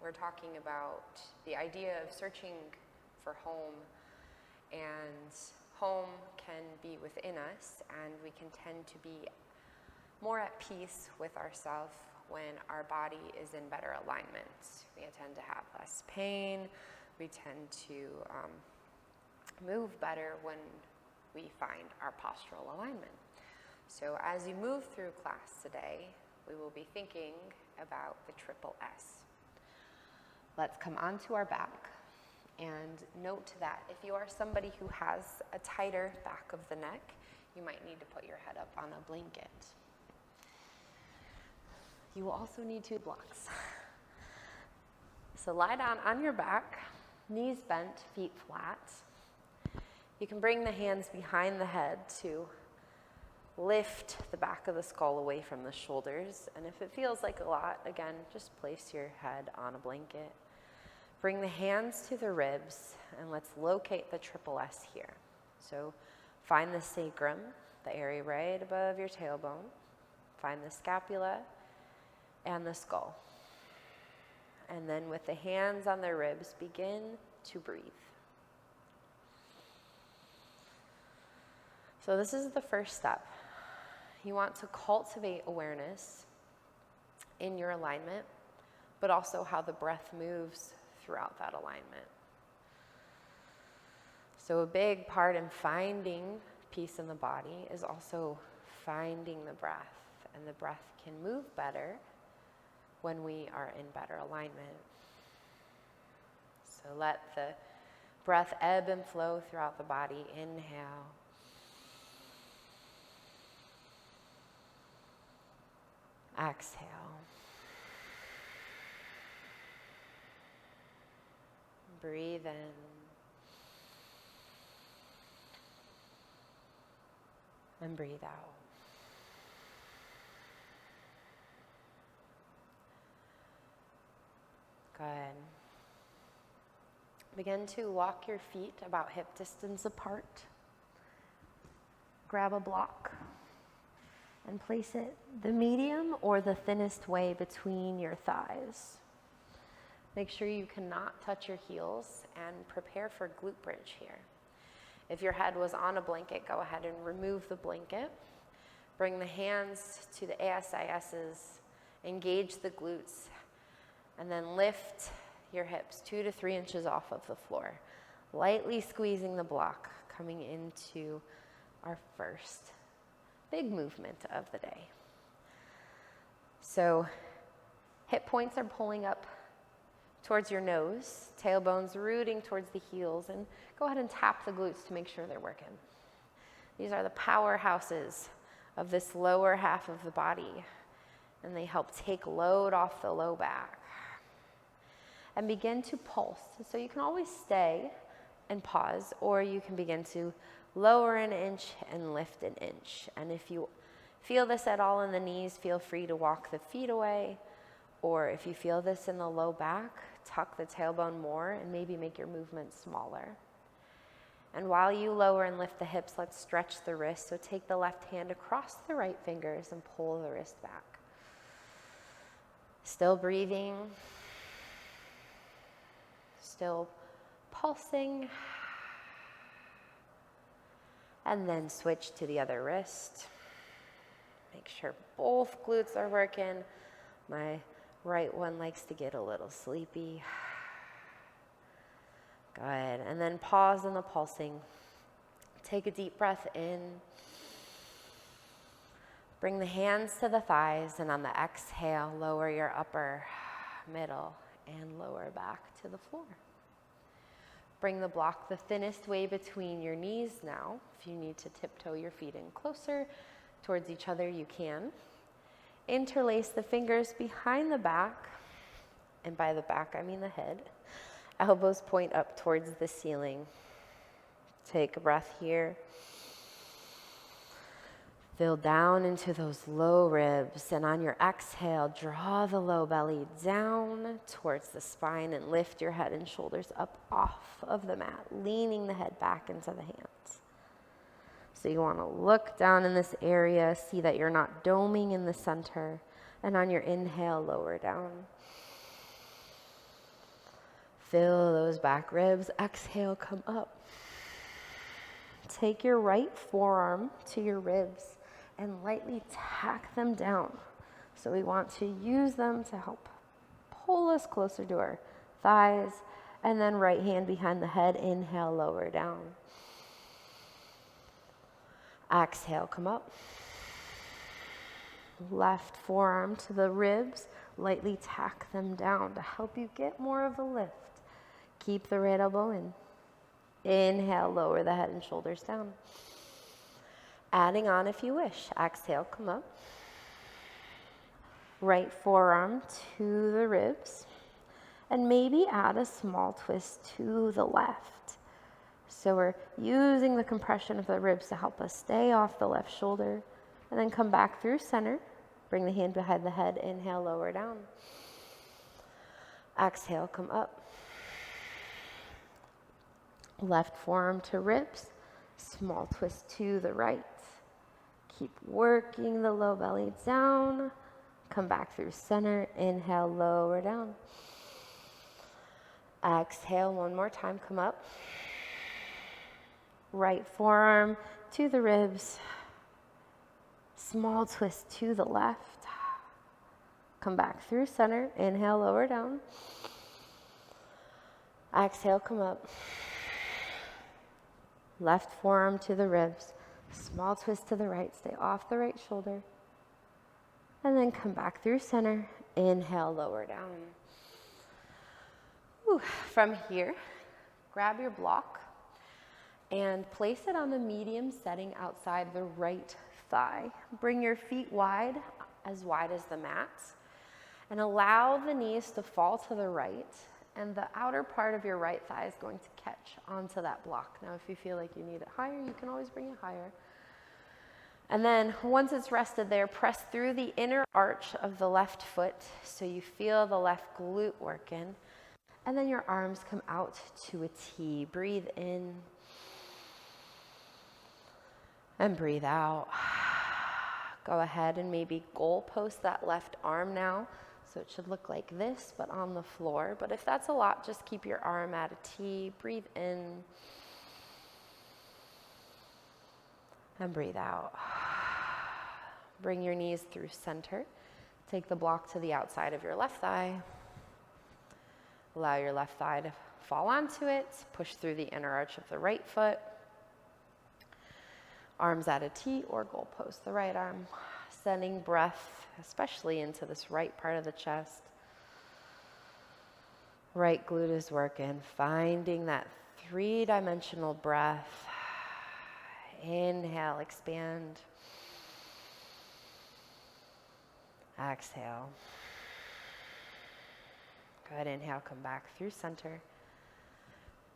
we're talking about the idea of searching for home, and home can be within us, and we can tend to be more at peace with ourselves when our body is in better alignment. We tend to have less pain, we tend to move better when we find our postural alignment. So as you move through class today, we will be thinking about the triple S. Let's come onto our back, and note that if you are somebody who has a tighter back of the neck, you might need to put your head up on a blanket. You will also need 2 blocks. So lie down on your back, knees bent, feet flat. You can bring the hands behind the head to lift the back of the skull away from the shoulders. And if it feels like a lot, again, just place your head on a blanket. Bring the hands to the ribs, and let's locate the triple S here. So find the sacrum, the area right above your tailbone. Find the scapula and the skull. And then with the hands on the ribs, begin to breathe. So this is the first step. You want to cultivate awareness in your alignment, but also how the breath moves throughout that alignment. So a big part in finding peace in the body is also finding the breath, and the breath can move better when we are in better alignment. So let the breath ebb and flow throughout the body. Inhale. Exhale. Breathe in. And breathe out. Good. Begin to walk your feet about hip distance apart. Grab a block and place it the medium or the thinnest way between your thighs. Make sure you cannot touch your heels, and prepare for glute bridge here. If your head was on a blanket, go ahead and remove the blanket. Bring the hands to the ASISs, engage the glutes, and then lift your hips 2 to 3 inches off of the floor, lightly squeezing the block, coming into our first big movement of the day. So hip points are pulling up towards your nose, tailbones rooting towards the heels, and go ahead and tap the glutes to make sure they're working. These are the powerhouses of this lower half of the body, and they help take load off the low back. And begin to pulse. So you can always stay and pause, or you can begin to lower an inch and lift an inch. And if you feel this at all in the knees, feel free to walk the feet away. Or if you feel this in the low back, tuck the tailbone more and maybe make your movement smaller. And while you lower and lift the hips, let's stretch the wrist. So take the left hand across the right fingers and pull the wrist back. Still breathing. Still pulsing. And then switch to the other wrist. Make sure both glutes are working. My right one likes to get a little sleepy. Good. And then pause in the pulsing. Take a deep breath in. Bring the hands to the thighs, and on the exhale, lower your upper, middle, and lower back to the floor. Bring the block the thinnest way between your knees now. If you need to tiptoe your feet in closer towards each other, you can. Interlace the fingers behind the back, and by the back I mean the head. Elbows point up towards the ceiling. Take a breath here. Fill down into those low ribs, and on your exhale, draw the low belly down towards the spine and lift your head and shoulders up off of the mat, leaning the head back into the hands. So you want to look down in this area, see that you're not doming in the center, and on your inhale, lower down. Fill those back ribs. Exhale, come up. Take your right forearm to your ribs and lightly tack them down. So we want to use them to help pull us closer to our thighs. And then right hand behind the head. Inhale, lower down. Exhale, come up. Left forearm to the ribs. Lightly tack them down to help you get more of a lift. Keep the right elbow in. Inhale, lower the head and shoulders down. Adding on if you wish. Exhale, come up. Right forearm to the ribs. And maybe add a small twist to the left. So we're using the compression of the ribs to help us stay off the left shoulder. And then come back through center. Bring the hand behind the head. Inhale, lower down. Exhale, come up. Left forearm to ribs. Small twist to the right. Keep working the low belly down. Come back through center. Inhale, lower down. Exhale, one more time, come up. Right forearm to the ribs. Small twist to the left. Come back through center. Inhale, lower down. Exhale, come up. Left forearm to the ribs. Small twist to the right. Stay off the right shoulder. And then come back through center. Inhale, lower down. From here, grab your block and place it on the medium setting outside the right thigh. Bring your feet wide as the mat, and allow the knees to fall to the right, and the outer part of your right thigh is going to catch onto that block. Now, if you feel like you need it higher, you can always bring it higher. And then once it's rested there, press through the inner arch of the left foot so you feel the left glute working. And then your arms come out to a T. Breathe in and breathe out. Go ahead and maybe goal post that left arm now. So it should look like this, but on the floor. But if that's a lot, just keep your arm at a T. Breathe in and breathe out. Bring your knees through center. Take the block to the outside of your left thigh. Allow your left thigh to fall onto it. Push through the inner arch of the right foot. Arms at a T or goal post the right arm. Sending breath, especially into this right part of the chest. Right glute is working. Finding that three-dimensional breath. Inhale, expand. Exhale. Good, inhale, come back through center.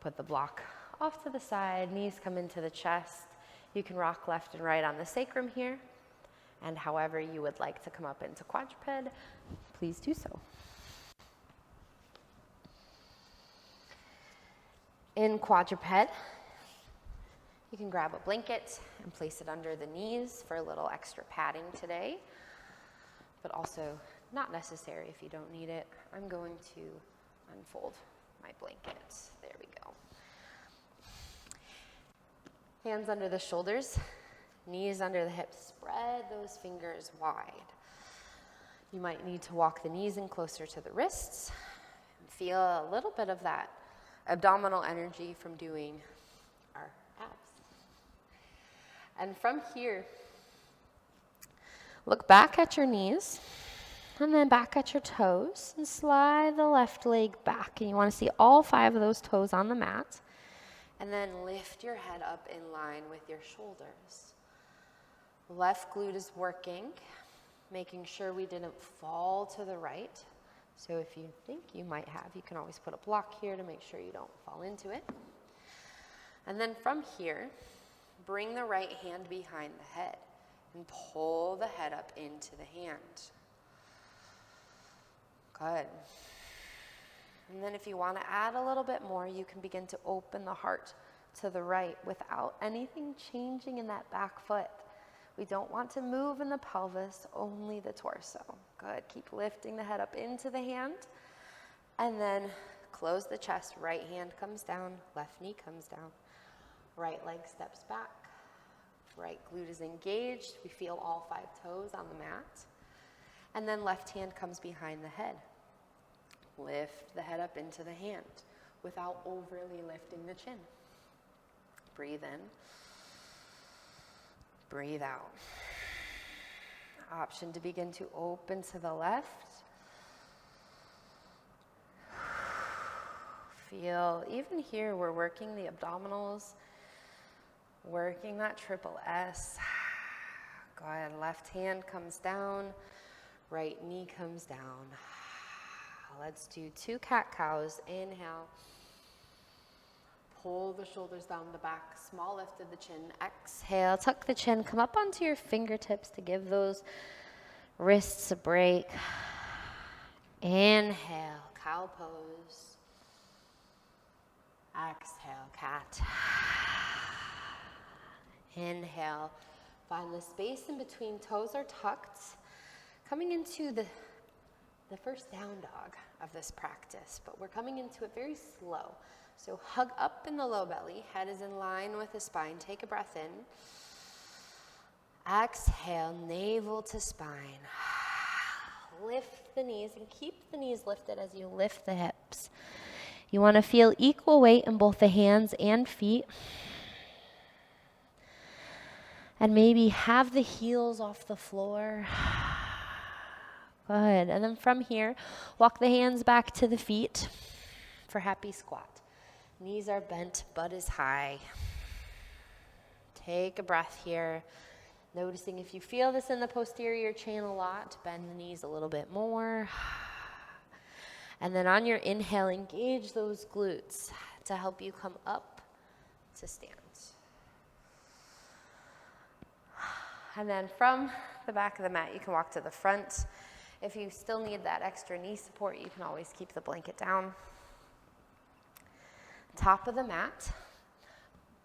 Put the block off to the side, knees come into the chest. You can rock left and right on the sacrum here. And however you would like to come up into quadruped, please do so. In quadruped, you can grab a blanket and place it under the knees for a little extra padding today, but also not necessary if you don't need it. I'm going to unfold my blanket. There we go. Hands under the shoulders, knees under the hips. Spread those fingers wide. You might need to walk the knees in closer to the wrists and feel a little bit of that abdominal energy from doing our abs. And from here, look back at your knees and then back at your toes and slide the left leg back. And you want to see all 5 of those toes on the mat. And then lift your head up in line with your shoulders. Left glute is working, making sure we didn't fall to the right. So if you think you might have, you can always put a block here to make sure you don't fall into it. And then from here, bring the right hand behind the head and pull the head up into the hand. Good. And then if you want to add a little bit more, you can begin to open the heart to the right without anything changing in that back foot. We don't want to move in the pelvis, only the torso. Good. Keep lifting the head up into the hand. And then Close the chest. Right hand comes down. Left knee comes down. Right leg steps back. Right glute is engaged. We feel all 5 toes on the mat. And then left hand comes behind the head. Lift the head up into the hand without overly lifting the chin. Breathe in. Breathe out. Option to begin to open to the left. Feel, even here, we're working the abdominals, working that triple S. Go ahead, left hand comes down, right knee comes down. Let's do 2 cat-cows. Inhale. Pull the shoulders down the back, small lift of the chin. Exhale, tuck the chin, come up onto your fingertips to give those wrists a break. Inhale, cow pose. Exhale, cat. Inhale, find the space in between, toes are tucked. Coming into the first down dog of this practice, but we're coming into it very slow. So hug up in the low belly, head is in line with the spine. Take a breath in. Exhale, navel to spine. Lift the knees and keep the knees lifted as you lift the hips. You want to feel equal weight in both the hands and feet. And maybe have the heels off the floor. Good. And then from here, walk the hands back to the feet for happy squat. Knees are bent, butt is high. Take a breath here. Noticing if you feel this in the posterior chain a lot, bend the knees a little bit more. And then on your inhale, engage those glutes to help you come up to stand. And then from the back of the mat, you can walk to the front. If you still need that extra knee support, you can always keep the blanket down. Top of the mat,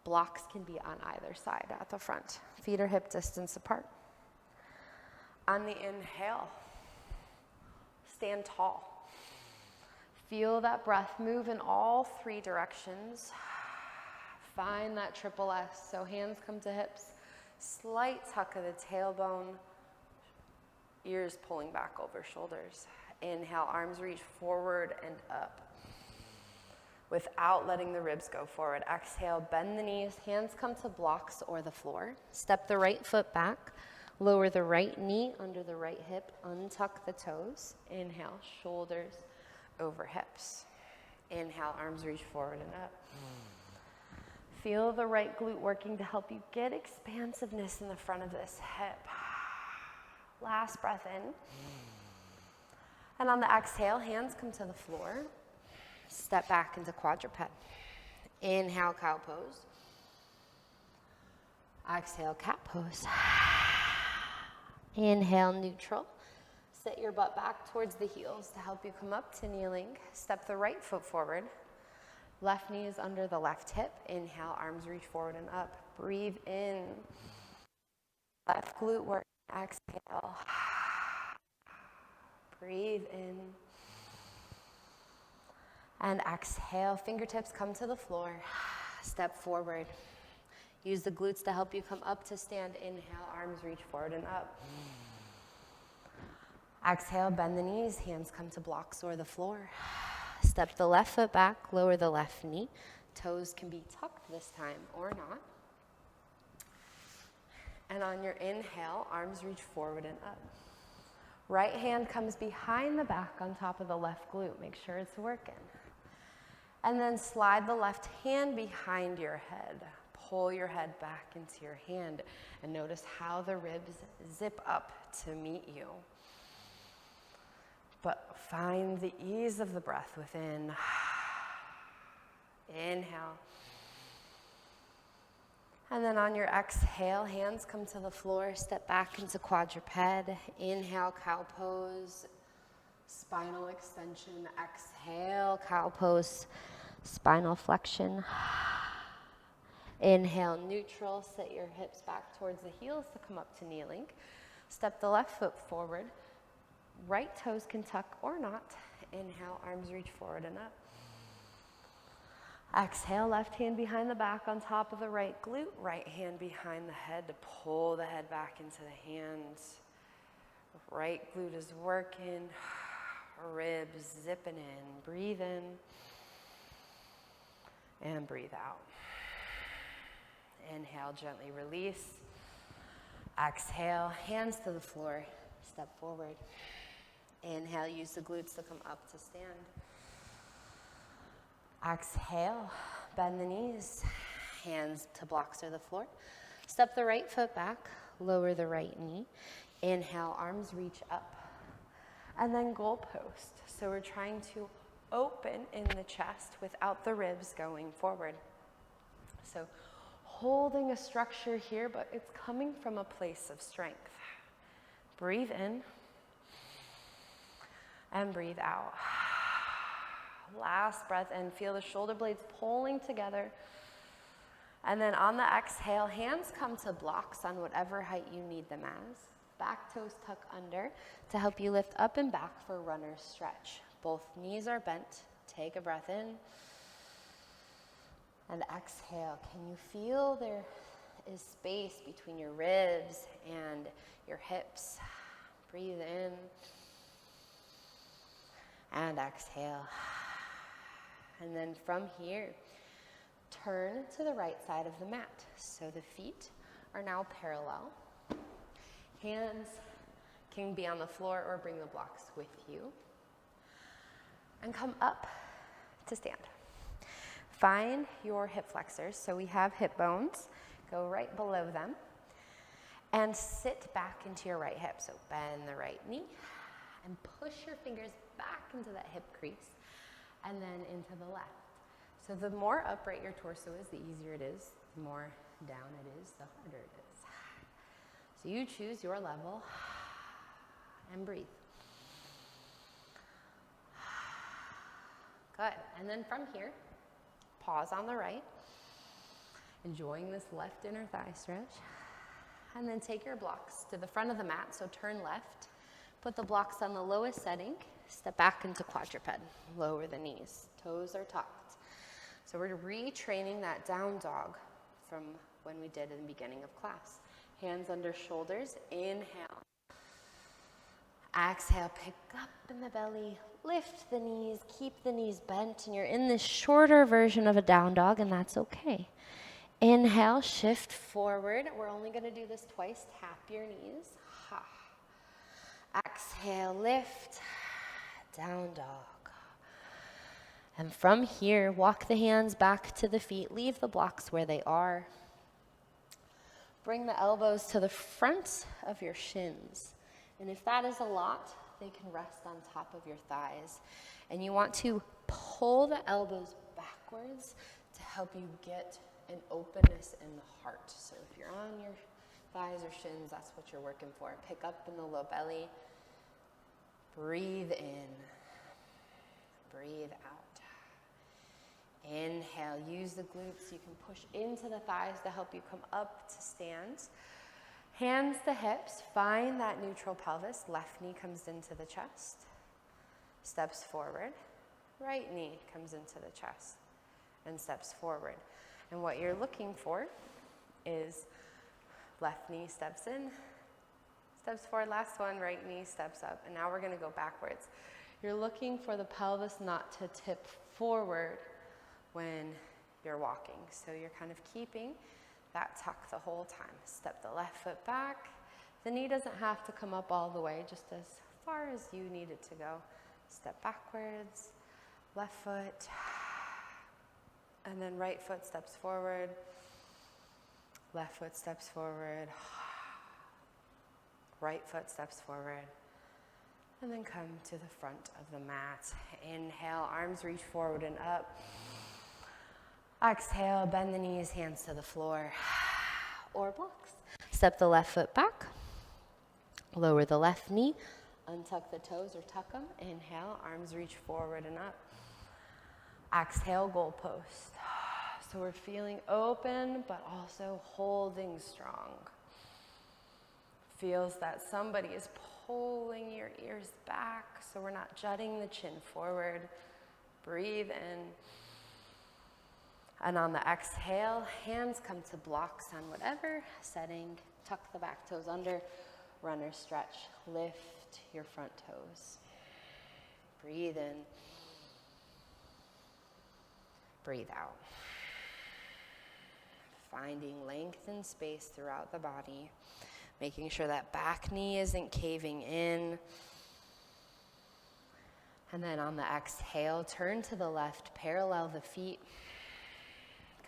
blocks can be on either side at the front. Feet are hip distance apart. On the inhale, stand tall. Feel that breath move in all 3 directions. Find that triple S. So hands come to hips, slight tuck of the tailbone, ears pulling back over shoulders. Inhale, arms reach forward and up without letting the ribs go forward. Exhale, bend the knees, hands come to blocks or the floor. Step the right foot back, lower the right knee under the right hip, untuck the toes. Inhale, shoulders over hips. Inhale, arms reach forward and up. Feel the right glute working to help you get expansiveness in the front of this hip. Last breath in. And on the exhale, hands come to the floor. Step back into quadruped. Inhale, cow pose. Exhale, cat pose. Inhale, neutral. Set your butt back towards the heels to help you come up to kneeling. Step the right foot forward. Left knee is under the left hip. Inhale, arms reach forward and up. Breathe in. Left glute work. Exhale. Breathe in. And exhale, fingertips come to the floor. Step forward. Use the glutes to help you come up to stand. Inhale, arms reach forward and up. Exhale, bend the knees, hands come to blocks or the floor. Step the left foot back, lower the left knee. Toes can be tucked this time or not. And on your inhale, arms reach forward and up. Right hand comes behind the back on top of the left glute. Make sure it's working. And then slide the left hand behind your head. Pull your head back into your hand and notice how the ribs zip up to meet you. But find the ease of the breath within. Inhale. And then on your exhale, hands come to the floor, step back into quadruped. Inhale, cow pose, spinal extension. Exhale, cow pose, spinal flexion. Inhale, neutral, set your hips back towards the heels to come up to kneeling. Step the left foot forward. Right toes can tuck or not. Inhale, arms reach forward and up. Exhale, left hand behind the back on top of the right glute, right hand behind the head to pull the head back into the hands. Right glute is working, ribs zipping in, breathe in, and breathe out. Inhale, gently release. Exhale, hands to the floor, step forward. Inhale, use the glutes to come up to stand. Exhale, bend the knees, hands to blocks or the floor. Step the right foot back, lower the right knee. Inhale, arms reach up. And then goalpost. So we're trying to open in the chest without the ribs going forward. So holding a structure here, but it's coming from a place of strength. Breathe in and breathe out. Last breath in, feel the shoulder blades pulling together. And then on the exhale, hands come to blocks on whatever height you need them as. Back toes tuck under to help you lift up and back for runner's stretch. Both knees are bent. Take a breath in. And exhale. Can you feel there is space between your ribs and your hips? Breathe in. And exhale. And then from here, turn to the right side of the mat. So the feet are now parallel. Hands can be on the floor or bring the blocks with you. And come up to stand. Find your hip flexors. So we have hip bones. Go right below them. And sit back into your right hip. So bend the right knee. And push your fingers back into that hip crease. And then into the left. So the more upright your torso is, the easier it is. The more down it is, the harder it is. So you choose your level and breathe. Good. And then from here, pause on the right, enjoying this left inner thigh stretch. And then take your blocks to the front of the mat, so turn left. Put the blocks on the lowest setting. Step back into quadruped. Lower the knees. Toes are tucked. So we're retraining that down dog from when we did in the beginning of class. Hands under shoulders. Inhale. Exhale. Pick up in the belly. Lift the knees. Keep the knees bent. And you're in this shorter version of a down dog, and that's okay. Inhale. Shift forward. We're only going to do this twice. Tap your knees. Ha. Exhale. Lift. Down dog. And from here, walk the hands back to the feet. Leave the blocks where they are. Bring the elbows to the front of your shins. And if that is a lot, they can rest on top of your thighs. And you want to pull the elbows backwards to help you get an openness in the heart. So if you're on your thighs or shins, that's what you're working for. Pick up in the low belly. Breathe in. Breathe out. Inhale. Use the glutes. You can push into the thighs to help you come up to stand. Hands to hips. Find that neutral pelvis. Left knee comes into the chest. Steps forward. Right knee comes into the chest and steps forward. And what you're looking for is left knee steps in, steps forward, last one, right knee steps up. And now we're going to go backwards. You're looking for the pelvis not to tip forward when you're walking. So you're kind of keeping that tuck the whole time. Step the left foot back. The knee doesn't have to come up all the way, just as far as you need it to go. Step backwards, left foot, and then right foot steps forward, left foot steps forward, right foot steps forward, and then come to the front of the mat. Inhale, arms reach forward and up. Exhale, bend the knees, hands to the floor, or blocks. Step the left foot back, lower the left knee, untuck the toes or tuck them. Inhale, arms reach forward and up. Exhale, goalpost. So we're feeling open, but also holding strong. Feels that somebody is pulling your ears back, so we're not jutting the chin forward. Breathe in. And on the exhale, hands come to blocks on whatever setting. Tuck the back toes under, runner stretch. Lift your front toes. Breathe in. Breathe out. Finding length and space throughout the body. Making sure that back knee isn't caving in. And then on the exhale, turn to the left, parallel the feet.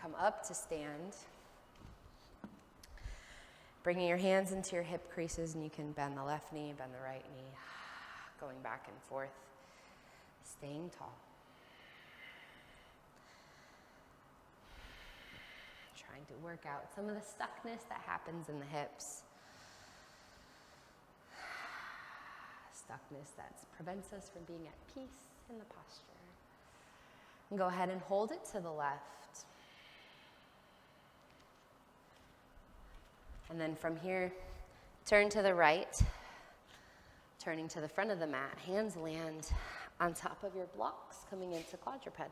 Come up to stand. Bringing your hands into your hip creases, and you can bend the left knee, bend the right knee. Going back and forth, staying tall. Trying to work out some of the stuckness that happens in the hips. Stuckness that prevents us from being at peace in the posture. And go ahead and hold it to the left. And then from here, turn to the right, turning to the front of the mat. Hands land on top of your blocks, coming into quadruped.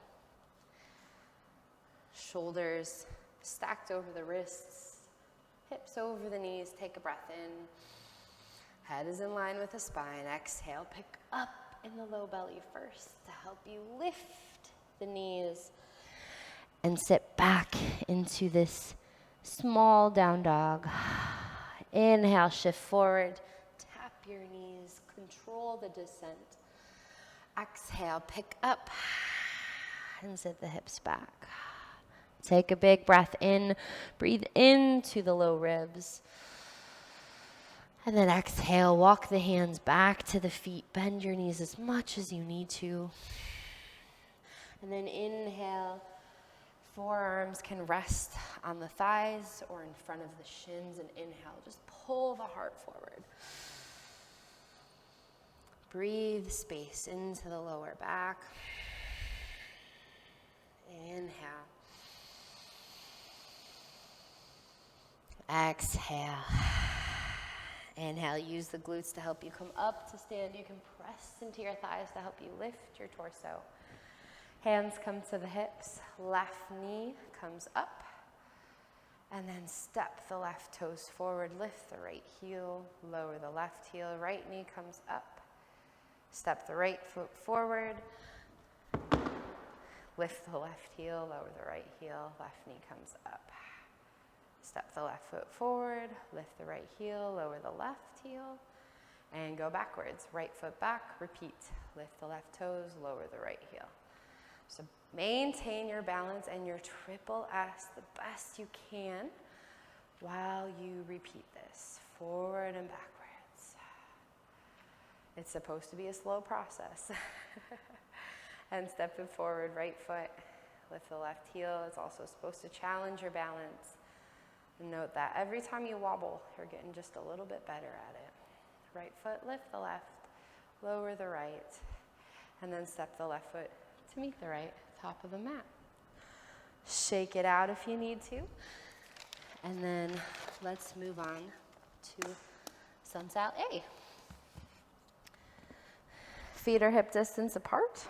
Shoulders stacked over the wrists, hips over the knees. Take a breath in. Head is in line with the spine. Exhale, pick up in the low belly first to help you lift the knees and sit back into this small down dog. Inhale, shift forward. Tap your knees. Control the descent. Exhale, pick up and sit the hips back. Take a big breath in. Breathe into the low ribs. And then exhale, walk the hands back to the feet. Bend your knees as much as you need to. And then inhale. Forearms can rest on the thighs or in front of the shins, and inhale, just pull the heart forward. Breathe space into the lower back. Inhale. Exhale. Inhale, use the glutes to help you come up to stand. You can press into your thighs to help you lift your torso. Hands come to the hips, left knee comes up, and then step the left toes forward, lift the right heel, lower the left heel, right knee comes up, step the right foot forward, lift the left heel, lower the right heel, left knee comes up. Step the left foot forward, lift the right heel, lower the left heel, and go backwards. Right foot back, repeat. Lift the left toes, lower the right heel. So maintain your balance and your triple S the best you can while you repeat this, forward and backwards. It's supposed to be a slow process. And stepping forward, right foot, lift the left heel. It's also supposed to challenge your balance. And note that every time you wobble, you're getting just a little bit better at it. Right foot, lift the left, lower the right, and then step the left foot to meet the right, top of the mat. Shake it out if you need to. And then let's move on to Sun Sal A. Feet are hip distance apart.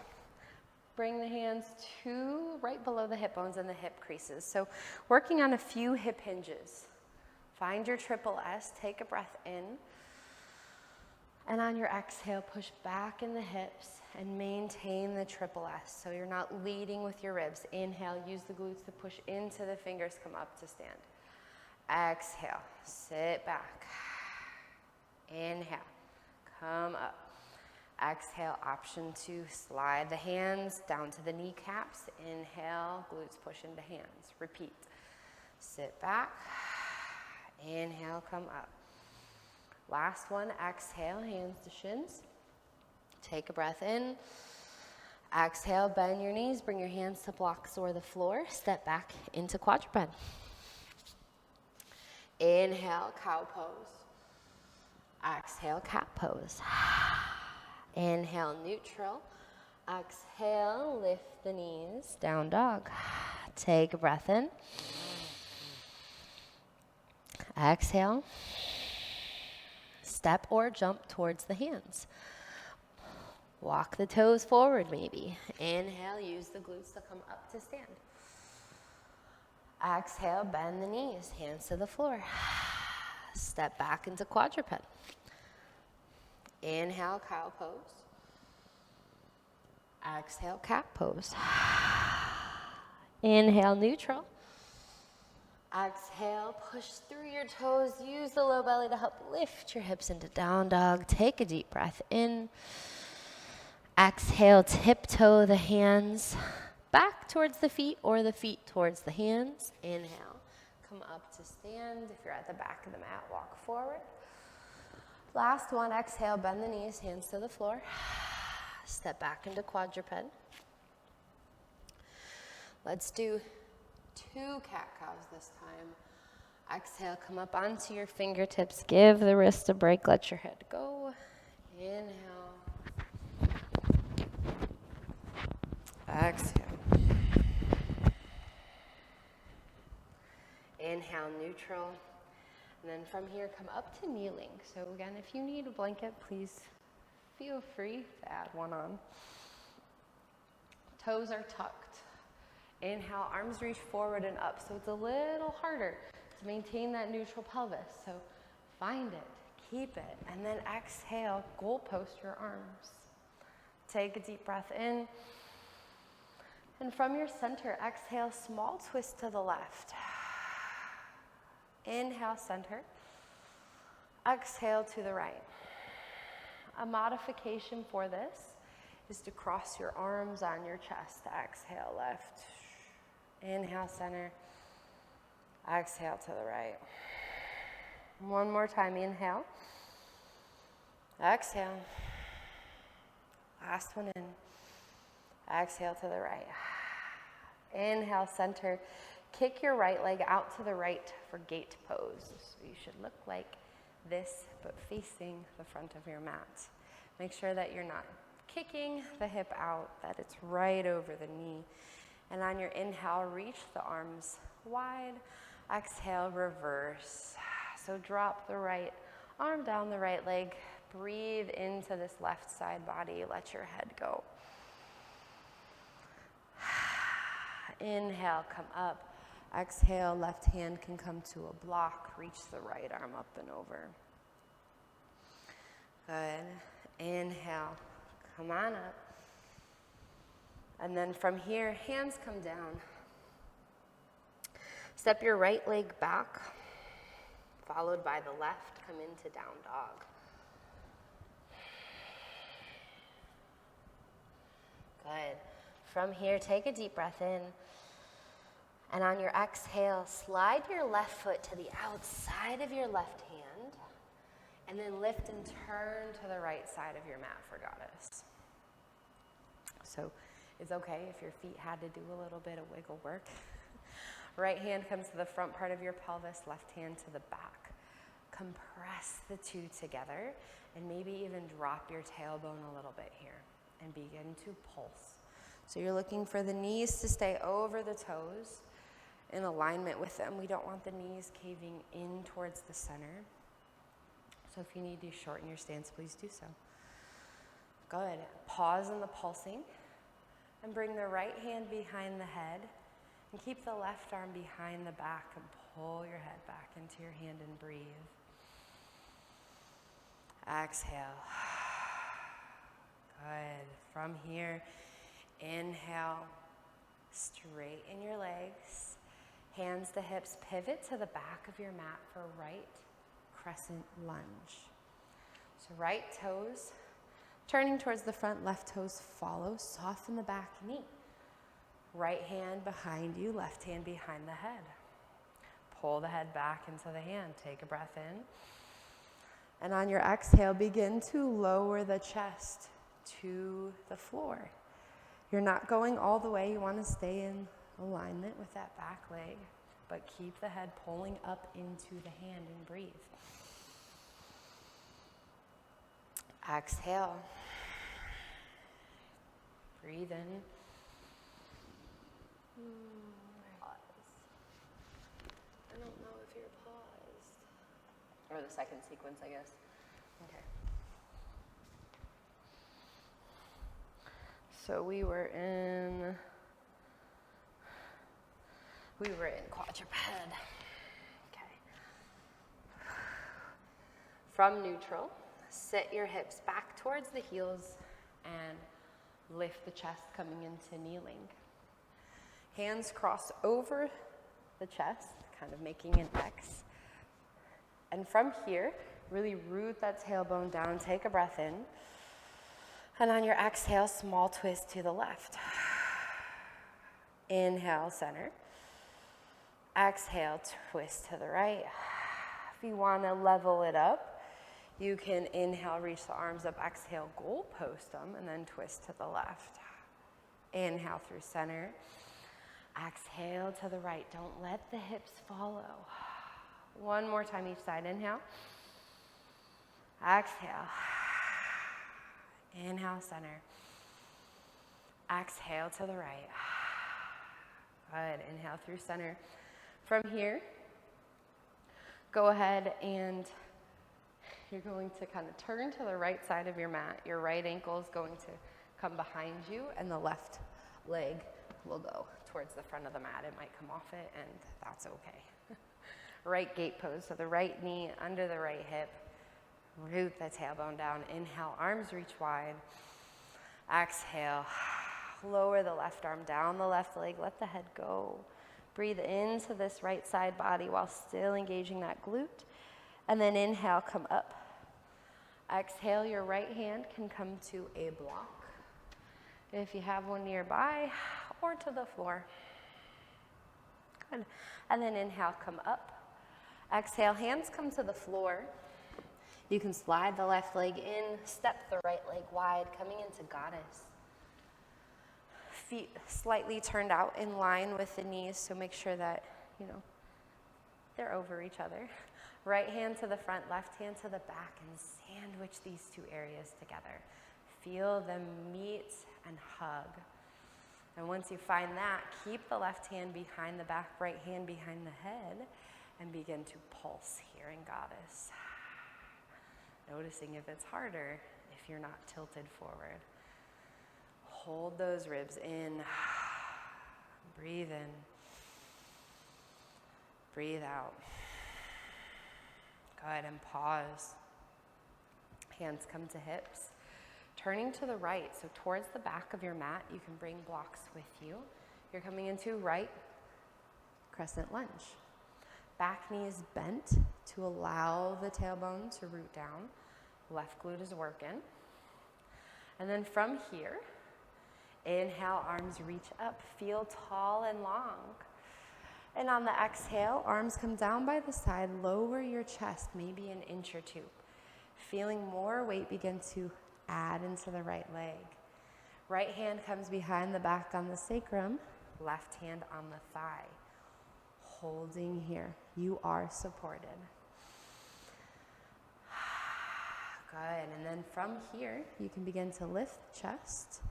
Bring the hands to right below the hip bones and the hip creases. So working on a few hip hinges. Find your triple S, take a breath in. And on your exhale, push back in the hips and maintain the triple S. So you're not leading with your ribs. Inhale, use the glutes to push into the fingers, come up to stand. Exhale, sit back. Inhale, come up. Exhale, option to slide the hands down to the kneecaps. Inhale, glutes push into hands. Repeat. Sit back. Inhale, come up. Last one, exhale, hands to shins. Take a breath in. Exhale, bend your knees, bring your hands to blocks or the floor. Step back into quadruped. Inhale, cow pose. Exhale, cat pose. Inhale, neutral. Exhale, lift the knees, down dog. Take a breath in. Exhale. Step or jump towards the hands. Walk the toes forward maybe. Inhale, use the glutes to come up to stand. Exhale, bend the knees, hands to the floor. Step back into quadruped. Inhale, cow pose. Exhale, cat pose. Inhale, neutral. Exhale, push through your toes. Use the low belly to help lift your hips into down dog. Take a deep breath in. Exhale, tiptoe the hands back towards the feet or the feet towards the hands. Inhale, come up to stand. If you're at the back of the mat, walk forward. Last one, exhale, bend the knees, hands to the floor. Step back into quadruped. Let's do 2 cat-cows this time. Exhale, come up onto your fingertips. Give the wrist a break, let your head go. Inhale. Exhale. Inhale, neutral. And then from here, come up to kneeling. So again, if you need a blanket, please feel free to add one on. Toes are tucked. Inhale, arms reach forward and up. So it's a little harder to maintain that neutral pelvis. So find it, keep it, and then exhale, goalpost your arms. Take a deep breath in. And from your center, exhale, small twist to the left. Inhale, center. Exhale to the right. A modification for this is to cross your arms on your chest. Exhale, left. Inhale, center. Exhale to the right. One more time, inhale. Exhale. Last one in. Exhale to the right. Inhale, center. Kick your right leg out to the right for gate pose. So you should look like this, but facing the front of your mat. Make sure that you're not kicking the hip out, that it's right over the knee. And on your inhale, reach the arms wide. Exhale, reverse. So drop the right arm down the right leg. Breathe into this left side body. Let your head go. Inhale, come up. Exhale, left hand can come to a block. Reach the right arm up and over. Good. Inhale, come on up. And then from here, hands come down. Step your right leg back, followed by the left. Come into down dog. Good. From here, take a deep breath in. And on your exhale, slide your left foot to the outside of your left hand, and then lift and turn to the right side of your mat for goddess. So it's okay if your feet had to do a little bit of wiggle work. Right hand comes to the front part of your pelvis, left hand to the back. Compress the two together, and maybe even drop your tailbone a little bit here, and begin to pulse. So you're looking for the knees to stay over the toes, in alignment with them. We don't want the knees caving in towards the center. So if you need to shorten your stance, please do so. Good. Pause in the pulsing and bring the right hand behind the head and keep the left arm behind the back and pull your head back into your hand and breathe. Exhale. Good. From here, inhale, straighten your legs. Hands to hips, pivot to the back of your mat for right crescent lunge. So right toes turning towards the front, left toes follow. Soften the back knee. Right hand behind you, left hand behind the head. Pull the head back into the hand. Take a breath in. And on your exhale, begin to lower the chest to the floor. You're not going all the way. You want to stay in alignment with that back leg, but keep the head pulling up into the hand and breathe. Exhale. Breathe in. Pause. I don't know if you're paused. Or the second sequence, I guess. Okay. So we were in We were in quadruped. Okay. From neutral, sit your hips back towards the heels and lift the chest coming into kneeling. Hands cross over the chest, kind of making an X. And from here, really root that tailbone down, take a breath in. And on your exhale, small twist to the left. Inhale, center. Exhale, twist to the right. If you want to level it up, you can inhale, reach the arms up, exhale, goal post them, and then twist to the left. Inhale through center. Exhale to the right. Don't let the hips follow. One more time each side. Inhale. Exhale. Inhale, center. Exhale to the right. Good. Inhale through center. From here, go ahead and you're going to kind of turn to the right side of your mat. Your right ankle is going to come behind you, and the left leg will go towards the front of the mat. It might come off it, and that's okay. Right gate pose, so the right knee under the right hip. Root the tailbone down. Inhale, arms reach wide. Exhale, lower the left arm down the left leg. Let the head go. Breathe into this right side body while still engaging that glute. And then inhale, come up. Exhale, your right hand can come to a block, if you have one nearby, or to the floor. Good. And then inhale, come up. Exhale, hands come to the floor. You can slide the left leg in, step the right leg wide, coming into goddess. Feet slightly turned out in line with the knees, so make sure that, they're over each other. Right hand to the front, left hand to the back, and sandwich these two areas together. Feel them meet and hug. And once you find that, keep the left hand behind the back, right hand behind the head, and begin to pulse here in goddess. Noticing if it's harder, if you're not tilted forward. Hold those ribs in. Breathe in. Breathe out. Good, and pause. Hands come to hips. Turning to the right, so towards the back of your mat, you can bring blocks with you. You're coming into right crescent lunge. Back knee is bent to allow the tailbone to root down. Left glute is working. And then from here, inhale, arms reach up. Feel tall and long. And on the exhale, arms come down by the side. Lower your chest, maybe an inch or two. Feeling more weight begin to add into the right leg. Right hand comes behind the back on the sacrum. Left hand on the thigh. Holding here. You are supported. Good. And then from here, you can begin to lift the chest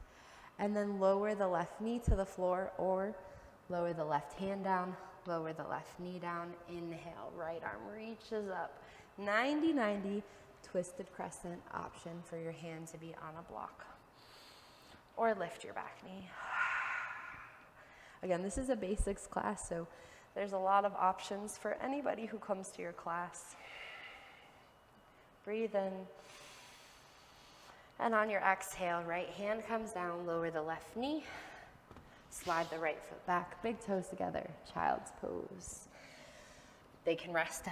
and then lower the left knee to the floor, or lower the left hand down, lower the left knee down. Inhale, right arm reaches up. 90-90 twisted crescent option for your hand to be on a block. Or lift your back knee. Again, this is a basics class, so there's a lot of options for anybody who comes to your class. Breathe in. And on your exhale, right hand comes down, lower the left knee. Slide the right foot back, big toes together, child's pose. They can rest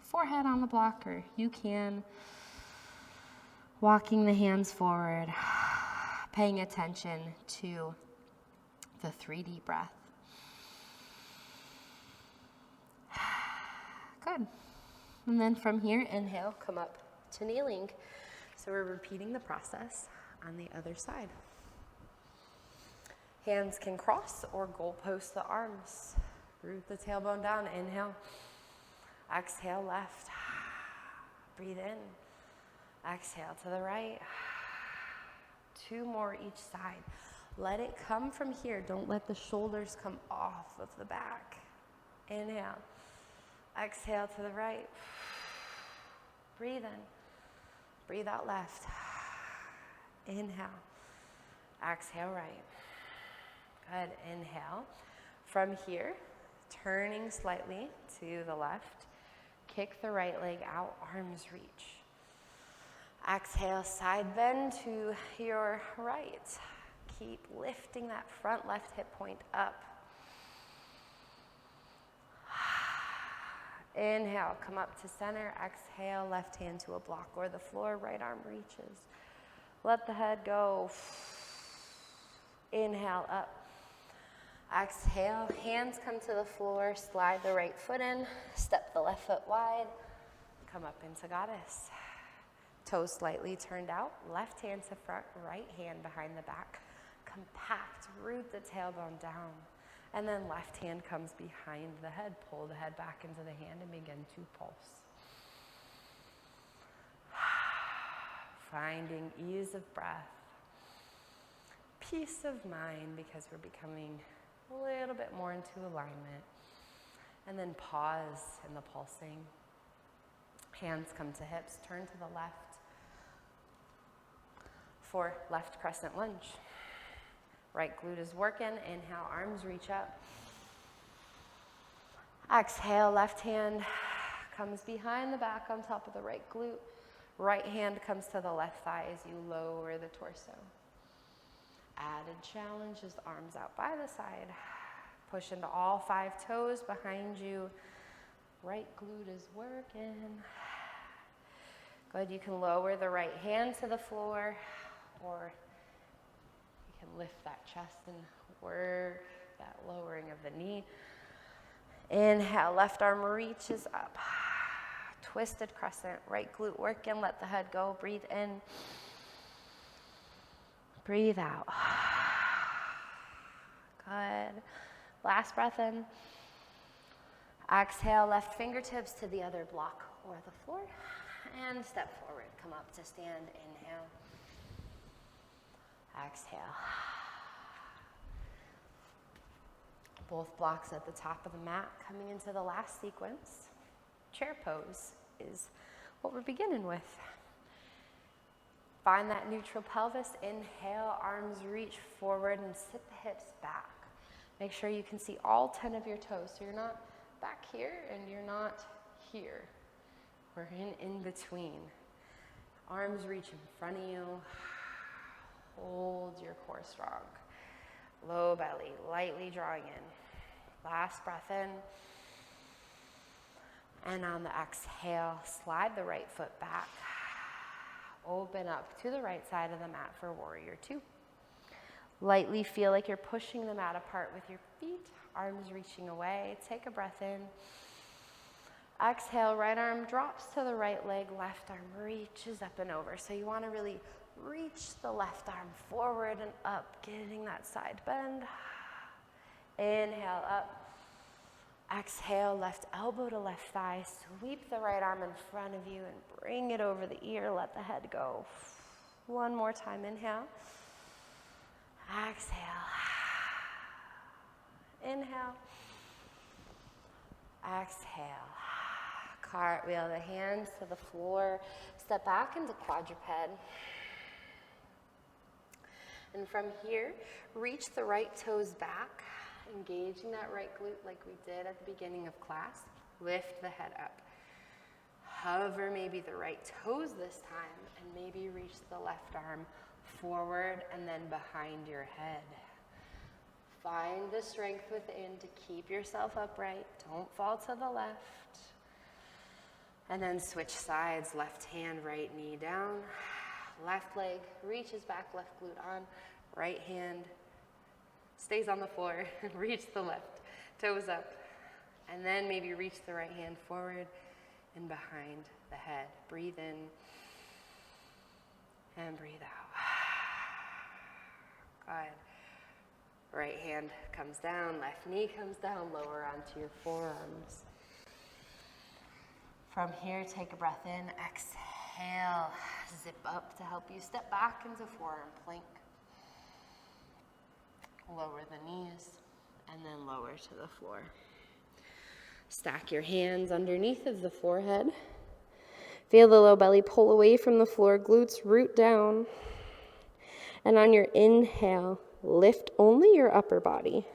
forehead on the block, or you can walking the hands forward, paying attention to the 3 deep breath. Good. And then from here, inhale, come up to kneeling. So we're repeating the process on the other side. Hands can cross or goalpost the arms. Root the tailbone down. Inhale. Exhale, left. Breathe in. Exhale to the right. 2 more each side. Let it come from here. Don't let the shoulders come off of the back. Inhale. Exhale to the right. Breathe in. Breathe out left. Inhale. Exhale right. Good. Inhale. From here, turning slightly to the left, kick the right leg out, arms reach. Exhale, side bend to your right. Keep lifting that front left hip point up. Inhale, come up to center. Exhale, left hand to a block or the floor, right arm reaches. Let the head go. Inhale, up. Exhale, hands come to the floor, slide the right foot in, step the left foot wide, come up into goddess. Toes slightly turned out, left hand to front, right hand behind the back. Compact, root the tailbone down. And then left hand comes behind the head. Pull the head back into the hand and begin to pulse. Finding ease of breath. Peace of mind because we're becoming a little bit more into alignment. And then pause in the pulsing. Hands come to hips, turn to the left for left crescent lunge. Right glute is working. Inhale, arms reach up. Exhale, left hand comes behind the back on top of the right glute. Right hand comes to the left thigh as you lower the torso. Added challenge is arms out by the side. Push into all 5 toes behind you. Right glute is working. Good, you can lower the right hand to the floor, or you can lift that chest and work that lowering of the knee. Inhale, left arm reaches up. Twisted crescent, right glute working, let the head go, breathe in. Breathe out. Good. Last breath in. Exhale, left fingertips to the other block or the floor. And step forward, come up to stand, inhale. Exhale. Both blocks at the top of the mat. Coming into the last sequence. Chair pose is what we're beginning with. Find that neutral pelvis. Inhale, arms reach forward and sit the hips back. Make sure you can see all 10 of your toes. So you're not back here and you're not here. We're in between. Arms reach in front of you. Hold your core strong. Low belly, lightly drawing in. Last breath in. And on the exhale, slide the right foot back. Open up to the right side of the mat for warrior 2. Lightly feel like you're pushing the mat apart with your feet, arms reaching away. Take a breath in. Exhale, right arm drops to the right leg, left arm reaches up and over. So you want to really reach the left arm forward and up, getting that side bend. Inhale, up. Exhale, left elbow to left thigh. Sweep the right arm in front of you and bring it over the ear. Let the head go. One more time. Inhale. Exhale. Inhale. Exhale. Cartwheel the hands to the floor. Step back into quadruped. And from here, reach the right toes back, engaging that right glute like we did at the beginning of class. Lift the head up. Hover maybe the right toes this time, and maybe reach the left arm forward and then behind your head. Find the strength within to keep yourself upright. Don't fall to the left. And then switch sides. Left hand, right knee down. Left leg reaches back, left glute on. Right hand stays on the floor. Reach the left toes up. And then maybe reach the right hand forward and behind the head. Breathe in and breathe out. Good. Right hand comes down, left knee comes down, lower onto your forearms. From here, take a breath in, exhale, zip up to help you step back into forearm plank. Lower the knees, and then lower to the floor. Stack your hands underneath of the forehead. Feel the low belly pull away from the floor, glutes root down. And on your inhale, lift only your upper body.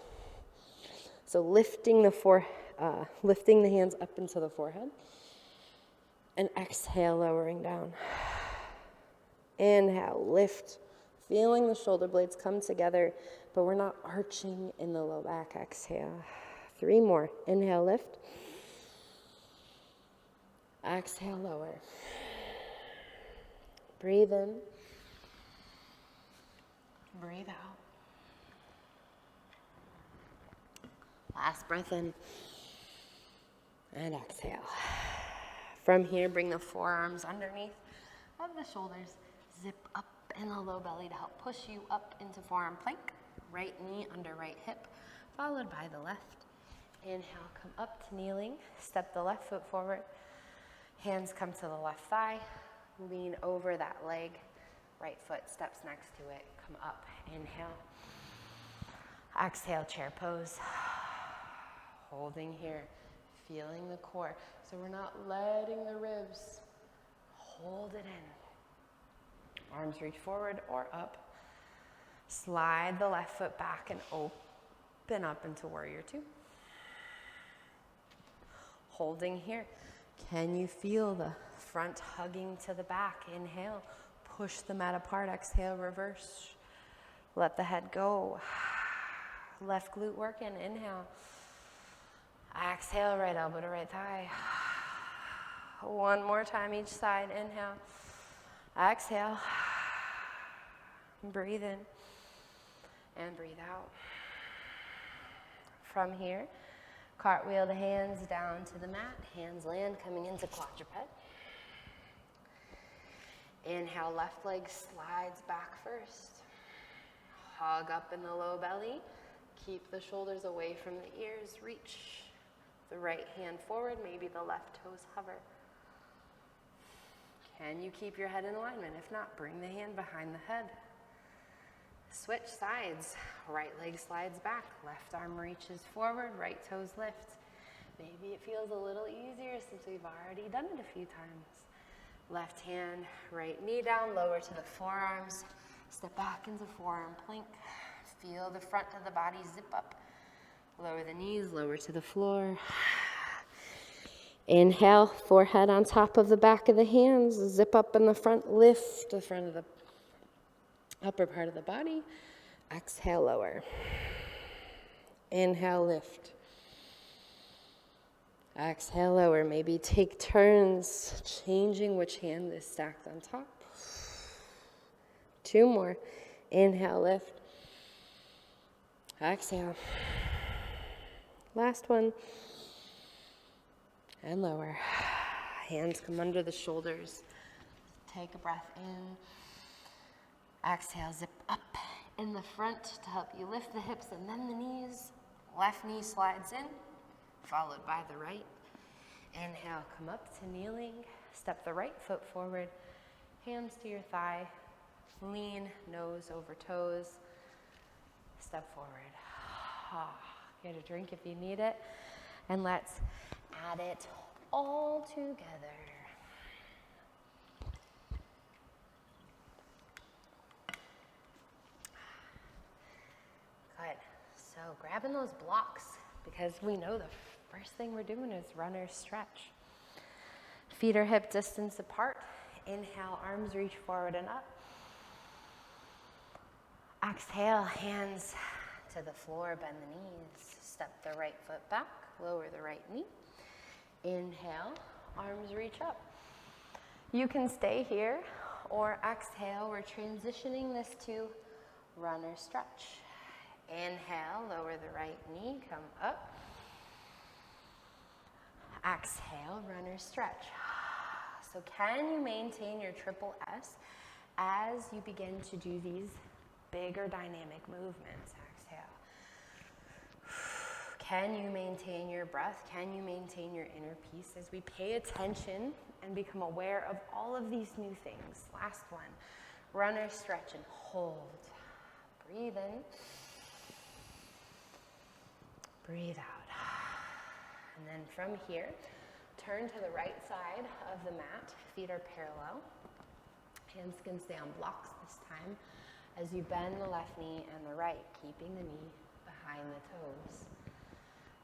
So lifting the hands up into the forehead. And exhale, lowering down. Inhale, lift. Feeling the shoulder blades come together, but we're not arching in the low back. Exhale. 3 more. Inhale, lift. Exhale, lower. Breathe in. Breathe out. Last breath in. And exhale. From here, bring the forearms underneath of the shoulders. Zip up in the low belly to help push you up into forearm plank. Right knee under right hip, followed by the left. Inhale, come up to kneeling. Step the left foot forward. Hands come to the left thigh. Lean over that leg. Right foot steps next to it. Come up. Inhale. Exhale, chair pose. Holding here. Feeling the core. So we're not letting the ribs. Hold it in. Arms reach forward or up. Slide the left foot back and open up into warrior 2. Holding here. Can you feel the front hugging to the back? Inhale. Push the mat apart. Exhale, reverse. Let the head go. Left glute working. Inhale. Exhale, right elbow to right thigh. One more time each side. Inhale. Exhale. Breathe in. And breathe out. From here, cartwheel the hands down to the mat. Hands land coming into quadruped. Inhale, left leg slides back first. Hug up in the low belly. Keep the shoulders away from the ears. Reach the right hand forward. Maybe the left toes hover. Can you keep your head in alignment? If not, bring the hand behind the head. Switch sides. Right leg slides back. Left arm reaches forward. Right toes lift. Maybe it feels a little easier since we've already done it a few times. Left hand, right knee down, lower to the forearms. Step back into forearm plank. Feel the front of the body zip up. Lower the knees, lower to the floor. Inhale, forehead on top of the back of the hands. Zip up in the front, lift the front of the upper part of the body. Exhale, lower. Inhale, lift. Exhale, lower. Maybe take turns changing which hand is stacked on top. 2 more. Inhale, lift. Exhale. Last one. And lower. Hands come under the shoulders. Take a breath in. Exhale, zip up in the front to help you lift the hips and then the knees. Left knee slides in, followed by the right. Inhale, come up to kneeling. Step the right foot forward. Hands to your thigh. Lean, nose over toes. Step forward. Get a drink if you need it. And let's add it all together. Good. So grabbing those blocks, because we know the first thing we're doing is runner's stretch. Feet are hip distance apart. Inhale, arms reach forward and up. Exhale, hands to the floor, bend the knees. Step the right foot back, lower the right knee. Inhale, arms reach up. You can stay here or exhale. We're transitioning this to runner stretch. Inhale, lower the right knee, come up. Exhale, runner stretch. So can you maintain your triple S as you begin to do these bigger dynamic movements? Exhale. Can you maintain your breath? Can you maintain your inner peace as we pay attention and become aware of all of these new things? Last one. Runner stretch and hold. Breathe in. Breathe out. And then from here, turn to the right side of the mat. Feet are parallel. Hands can stay on blocks this time as you bend the left knee and the right, keeping the knee behind the toes.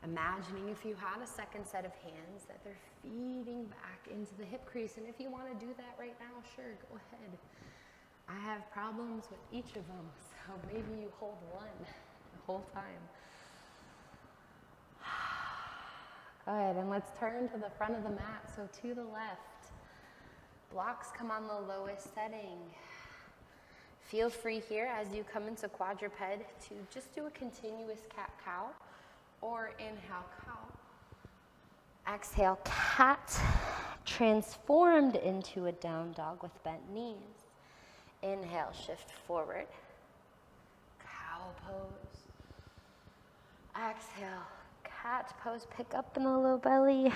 Imagining if you had a second set of hands that they're feeding back into the hip crease. And if you want to do that right now, sure, go ahead. I have problems with each of them, so maybe you hold one the whole time. Good, and let's turn to the front of the mat, so to the left. Blocks come on the lowest setting. Feel free here as you come into quadruped to just do a continuous cat-cow or inhale cow. Exhale cat, transformed into a down dog with bent knees. Inhale, shift forward, cow pose. Exhale, cat pose, pick up in the low belly.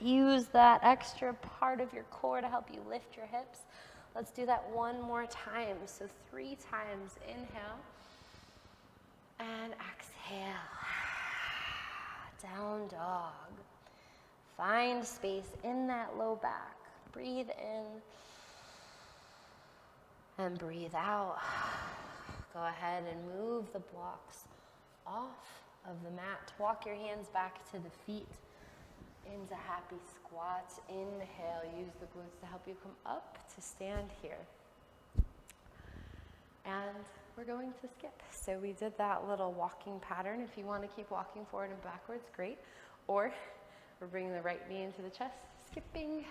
Use that extra part of your core to help you lift your hips. Let's do that one more time. So 3 times, inhale and exhale. Down dog. Find space in that low back. Breathe in and breathe out. Go ahead and move the blocks off of the mat. Walk your hands back to the feet into happy squats. Inhale, use the glutes to help you come up to stand here. And we're going to skip. So we did that little walking pattern. If you want to keep walking forward and backwards, great. Or we're bringing the right knee into the chest, skipping,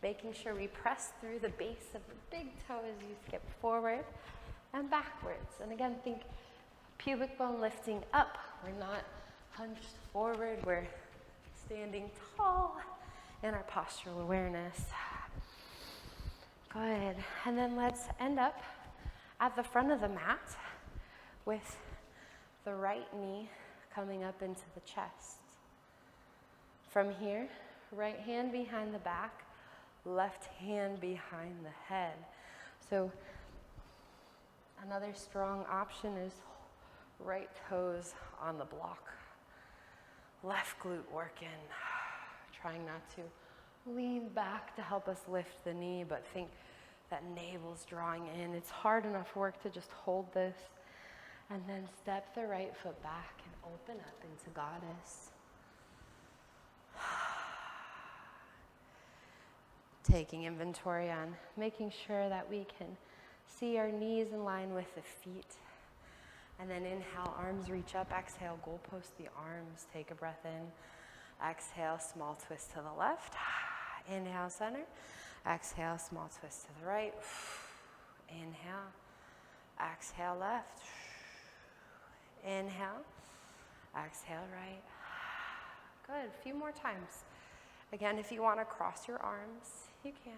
making sure we press through the base of the big toe as you skip forward and backwards. And again, think pubic bone lifting up. We're not hunched forward. We're standing tall in our postural awareness. Good. And then let's end up at the front of the mat with the right knee coming up into the chest. From here, right hand behind the back, left hand behind the head. So another strong option is right toes on the block. Left glute working. Trying not to lean back to help us lift the knee, but think that navel's drawing in. It's hard enough work to just hold this and then step the right foot back and open up into goddess. Taking inventory on making sure that we can see our knees in line with the feet. And then inhale, arms reach up. Exhale, goalpost the arms. Take a breath in. Exhale, small twist to the left. Inhale, center. Exhale, small twist to the right. Inhale. Exhale, left. Inhale. Exhale, right. Good. A few more times. Again, if you want to cross your arms, you can.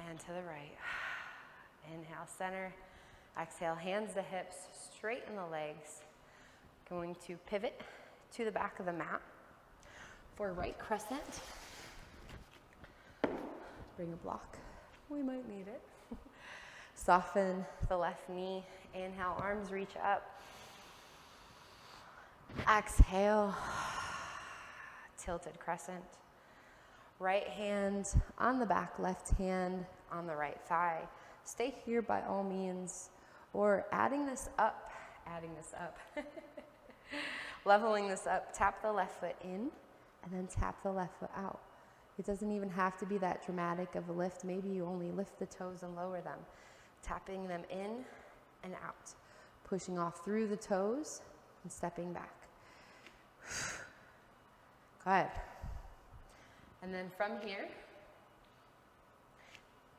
And to the right. Inhale, center. Exhale, hands to hips, straighten the legs. Going to pivot to the back of the mat for right crescent. Bring a block. We might need it. Soften the left knee. Inhale, arms reach up. Exhale, tilted crescent. Right hand on the back, left hand on the right thigh. Stay here by all means, or adding this up, leveling this up, tap the left foot in, and then tap the left foot out. It doesn't even have to be that dramatic of a lift. Maybe you only lift the toes and lower them. Tapping them in and out. Pushing off through the toes and stepping back. Good. And then from here,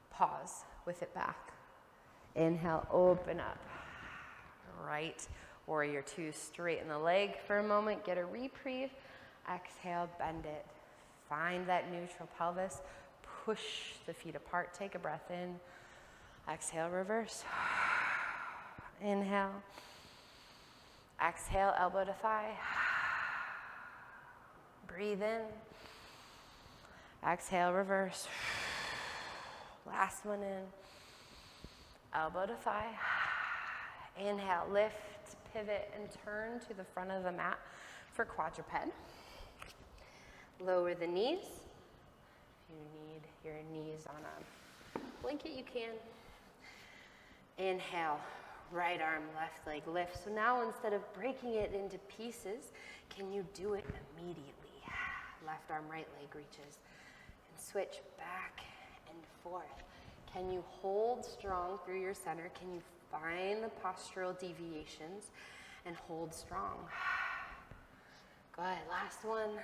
pause with it back. Inhale, open up. Right, warrior 2, straighten the leg for a moment, get a reprieve. Exhale, bend it. Find that neutral pelvis. Push the feet apart, take a breath in. Exhale, reverse. Inhale. Exhale, elbow to thigh. Breathe in. Exhale, reverse. Last one in. Elbow to thigh. Inhale, lift, pivot, and turn to the front of the mat for quadruped. Lower the knees. If you need your knees on a blanket, you can. Inhale, Right arm, left leg lifts. So now instead of breaking it into pieces, can you do it immediately? Left arm, right leg reaches. And switch back and forth. Can you hold strong through your center? Can you find the postural deviations and hold strong? Good, last one.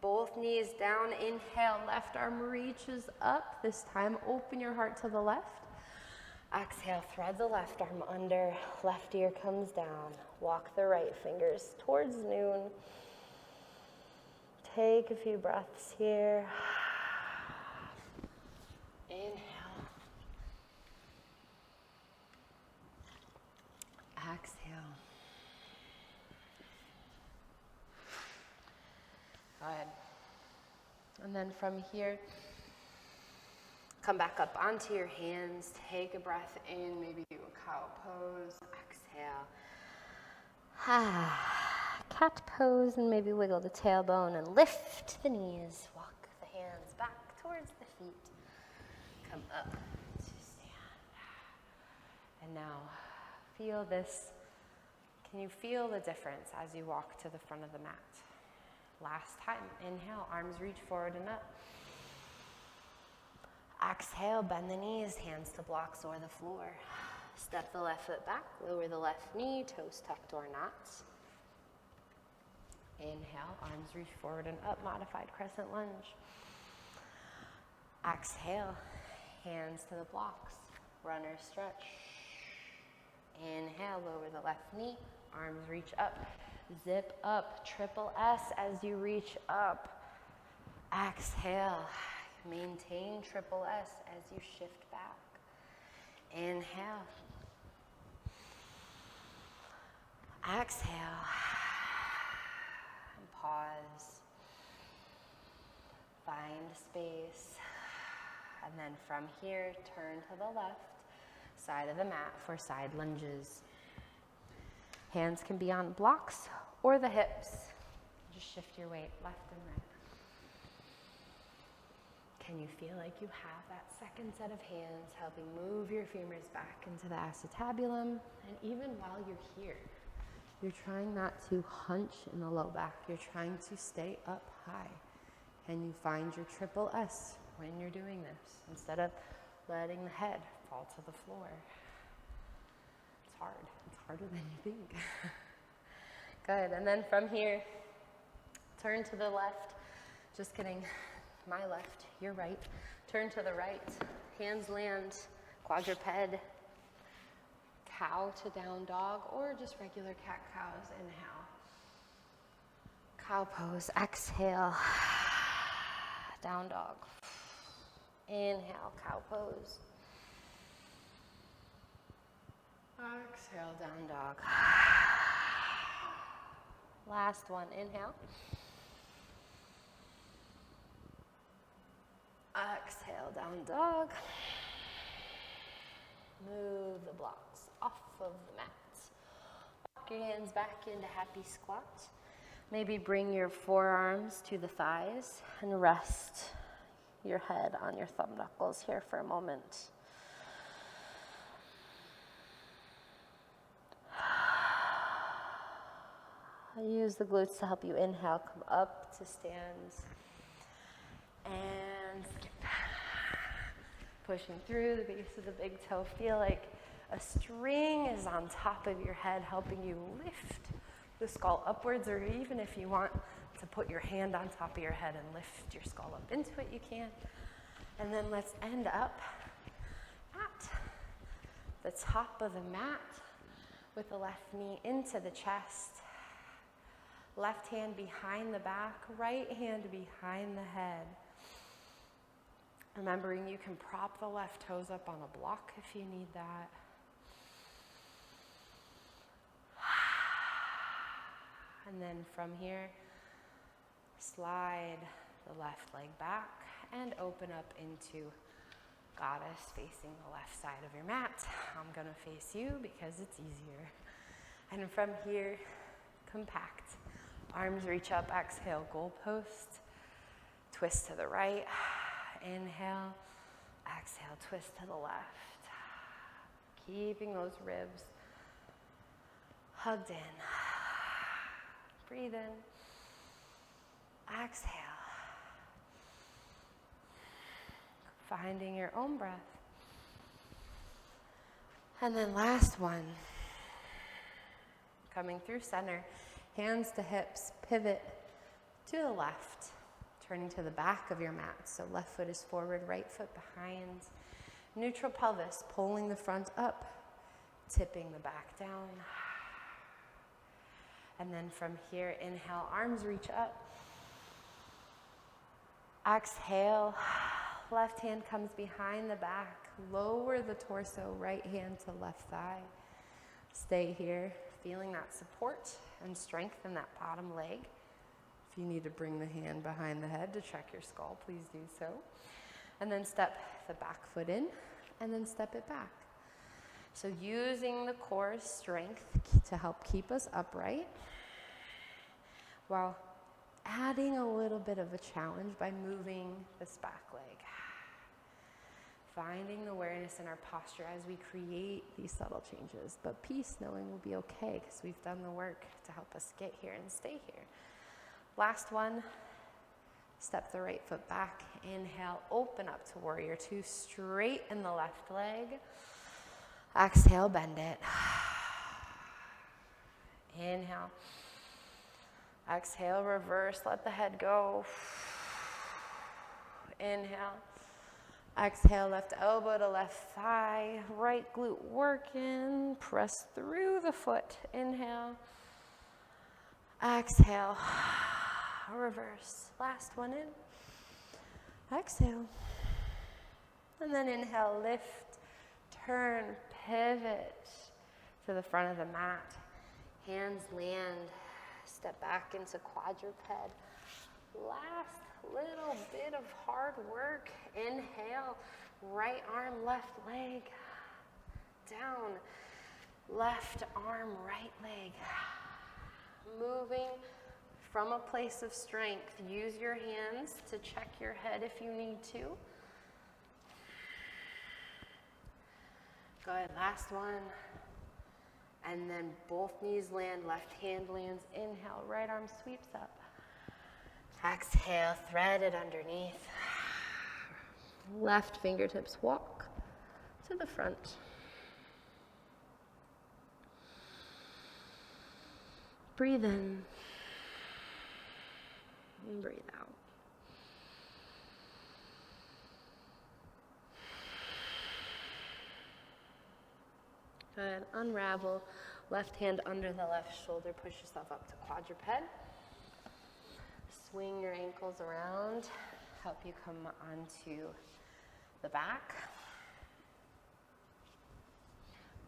Both knees down, inhale, left arm reaches up. This time, open your heart to the left. Exhale, thread the left arm under, left ear comes down. Walk the right fingers towards noon. Take a few breaths here. Inhale. Exhale. Good. And then from here, come back up onto your hands. Take a breath in. Maybe do a cow pose. Exhale. Cat pose, and maybe wiggle the tailbone and lift the knees. Walk the hands back towards the feet. Come up to stand. And now feel this. Can you feel the difference as you walk to the front of the mat? Last time, inhale, arms reach forward and up. Exhale, bend the knees, hands to blocks or the floor. Step the left foot back, lower the left knee, toes tucked or not. Inhale, arms reach forward and up, modified crescent lunge. Exhale, hands to the blocks, runner stretch. Inhale, lower the left knee, arms reach up. Zip up, triple S as you reach up. Exhale, maintain triple S as you shift back. Inhale. Exhale. And pause. Find space. And then from here, turn to the left side of the mat for side lunges. Hands can be on blocks or the hips. Just shift your weight left and right. Can you feel like you have that second set of hands helping move your femurs back into the acetabulum? And even while you're here, you're trying not to hunch in the low back. You're trying to stay up high. Can you find your triple S when you're doing this instead of letting the head fall to the floor? It's hard. It's harder than you think. Good. And then from here, turn to the left. Just kidding. My left, your right. Turn to the right. Hands land, quadruped, cow to down dog, or just regular cat cows. Inhale. Cow pose. Exhale. Down dog. Inhale, cow pose. Exhale, down dog. Last one, inhale. Exhale, down dog. Move the blocks off of the mat. Walk your hands back into happy squat. Maybe bring your forearms to the thighs and rest your head on your thumb knuckles here for a moment. Use the glutes to help you inhale, come up to stand, and skip. Pushing through the base of the big toe. Feel like a string is on top of your head, helping you lift the skull upwards, or even if you want to put your hand on top of your head and lift your skull up into it, you can. And then let's end up at the top of the mat with the left knee into the chest. Left hand behind the back, right hand behind the head. Remembering you can prop the left toes up on a block if you need that. And then from here, slide the left leg back and open up into goddess facing the left side of your mat. I'm gonna face you because it's easier. And from here, compact. Arms reach up, exhale, goalpost. Twist to the right, inhale, exhale, twist to the left. keeping those ribs hugged in. Breathe in. Exhale. Finding your own breath. And then last one. Coming through center, hands to hips, pivot to the left, turning to the back of your mat. So left foot is forward, right foot behind. Neutral pelvis, pulling the front up, tipping the back down. And then from here, inhale, arms reach up. Exhale, left hand comes behind the back. Lower the torso, right hand to left thigh. Stay here, feeling that support and strength in that bottom leg. If you need to bring the hand behind the head to check your skull, please do so. And then step the back foot in, and then step it back. So using the core strength to help keep us upright, while adding a little bit of a challenge by moving this back leg. Finding the awareness in our posture as we create these subtle changes, but peace knowing we'll be okay because we've done the work to help us get here and stay here. Last one, step the right foot back. Inhale, open up to warrior two, straight in the left leg. Exhale, bend it. Inhale. Exhale, reverse, let the head go. Inhale. Exhale, left elbow to left thigh, right glute working, press through the foot. Inhale. Exhale, reverse. Last one in. Exhale. And then inhale, lift, turn, pivot to the front of the mat. Hands land, step back into quadruped. Last little bit of hard work. Inhale, right arm, left leg, down, left arm, right leg. Moving from a place of strength. Use your hands to check your head if you need to. Good, last one. And then both knees land, left hand lands. Inhale, right arm sweeps up. Exhale, thread it underneath. Left fingertips walk to the front. Breathe in and breathe out. Good. Unravel. Left hand under the left shoulder. Push yourself up to quadruped. Swing your ankles around. Help you come onto the back.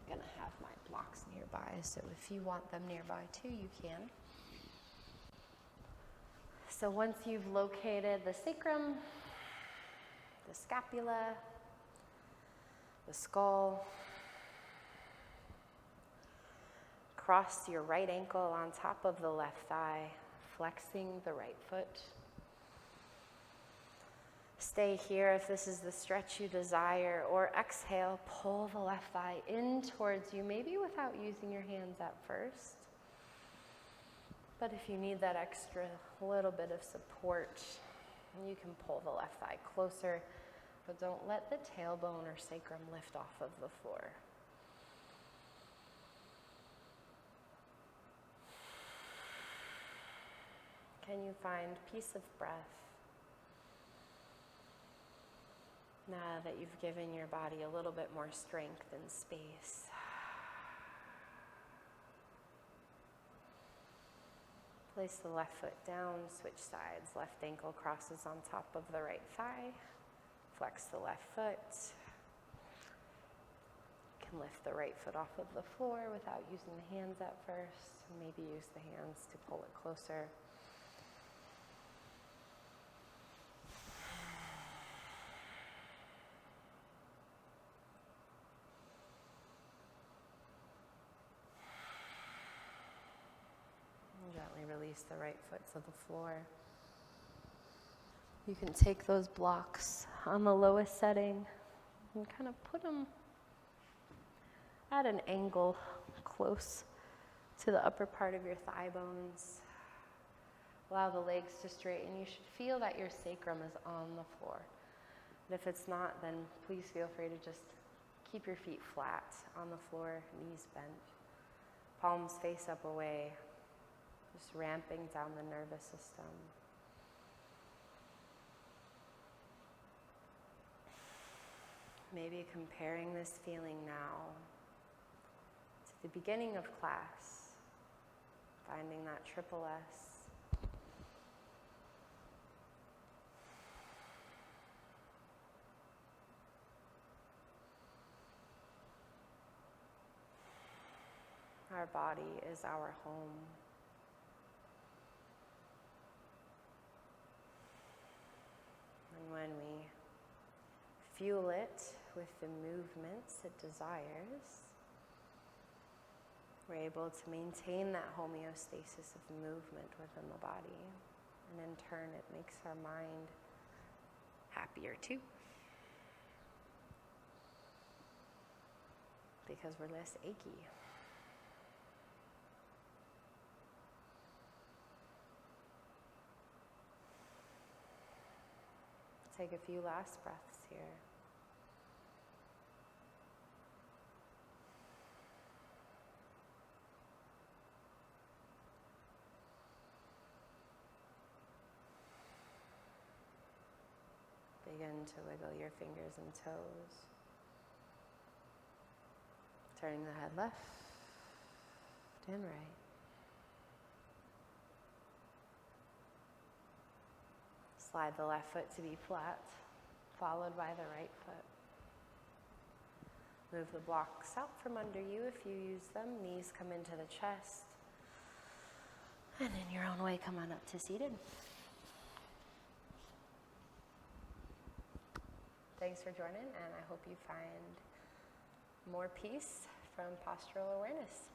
I'm going to have my blocks nearby, so if you want them nearby too, you can. So once you've located the sacrum, the scapula, the skull, cross your right ankle on top of the left thigh, flexing the right foot. Stay here if this is the stretch you desire, or exhale, pull the left thigh in towards you, maybe without using your hands at first. But if you need that extra little bit of support, you can pull the left thigh closer, but don't let the tailbone or sacrum lift off of the floor. Can you find peace of breath now that you've given your body a little bit more strength and space? Place the left foot down, switch sides. Left ankle crosses on top of the right thigh. Flex the left foot. You can lift the right foot off of the floor without using the hands at first. Maybe use the hands to pull it closer. Gently release the right foot to the floor. You can take those blocks on the lowest setting and kind of put them at an angle close to the upper part of your thigh bones. Allow the legs to straighten. You should feel that your sacrum is on the floor. And if it's not, then please feel free to just keep your feet flat on the floor, knees bent. Palms face up away, just ramping down the nervous system. Maybe comparing this feeling now to the beginning of class, finding that triple S. Our body is our home. And when we fuel it with the movements it desires, we're able to maintain that homeostasis of movement within the body. And in turn, it makes our mind happier too. Because we're less achy. Take a few last breaths here. Begin to wiggle your fingers and toes. Turning the head left and right. Slide the left foot to be flat, followed by the right foot. Move the blocks out from under you if you use them. Knees come into the chest. And in your own way, come on up to seated. Thanks for joining, and I hope you find more peace from postural awareness.